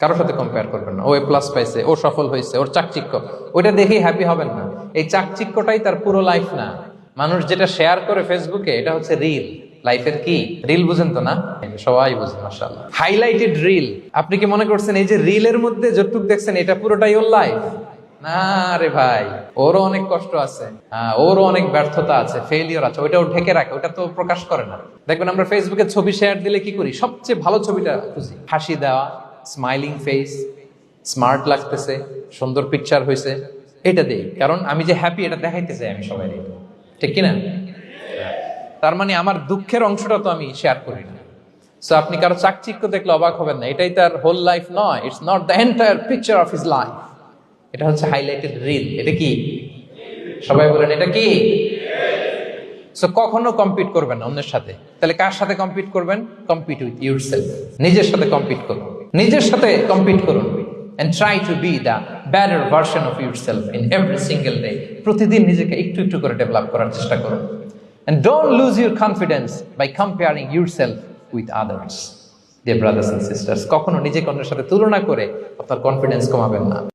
কারোর সাথে কম্পেয়ার করবেন না। ও এ প্লাস পাইছে, ও সফল হয়েছে, ওর চাকচিক্য, ওইটা দেখেই হ্যাপি হবেন না। এই চাকচিক্যটাই তার পুরো লাইফ না। মানুষ যেটা শেয়ার করে ফেসবুকে, এটা হচ্ছে রিল। লাইফের কি রিল বুঝেন তো না? সবাই বুঝে মাশাআল্লাহ। Highlighted reel. আপনি কি মনে করছেন এই যে রিলের মধ্যে যতটুকু দেখছেন এটা পুরোটাই ওর লাইফ? না রে ভাই, ওরও অনেক কষ্ট আছে, ওরও অনেক ব্যর্থতা আছে, ফেইলিওর আছে, ওইটা ও ঢেকে রাখে, ওটা তো প্রকাশ করে না। দেখবেন আমরা ফেসবুকে ছবি শেয়ার দিলে কি করি, সবচেয়ে ভালো ছবিটা খুঁজি, হাসি দেওয়া, স্মাইলিং ফেস, স্মার্ট লাগতেছে, সুন্দর পিকচার হয়েছে, এটা দেই। কারণ আমি যে হ্যাপি এটা দেখাইতে চাই আমি সবাই, ঠিক কিনা? তার মানে আমার দুঃখের অংশটা তো আমি শেয়ার করি না। সো আপনি কারো চাকচিক্য দেখলে অবাক হবেন না, এটাই তার হোল লাইফ নয়। It's not the entire picture of his life. এটা হচ্ছে হাইলাইটেড রিল। এটা কি? সবাই বলেন এটা কি? সো কখনো কম্পিট করবেন না অন্যের সাথে। তাহলে কার সাথে কম্পিট করবেন? Compete with yourself. নিজের সাথে কম্পিট করুন, নিজের সাথে কম্পিট করুন। and try to be the better version of yourself in every single day. প্রতিদিন নিজেকে একটু একটু করে ডেভেলপ করার চেষ্টা করুন। and don't lose your confidence by comparing yourself with others. Dear brothers and sisters, কখনো নিজেকে অন্যের সাথে তুলনা করে আপনার কনফিডেন্স কমাবেন না।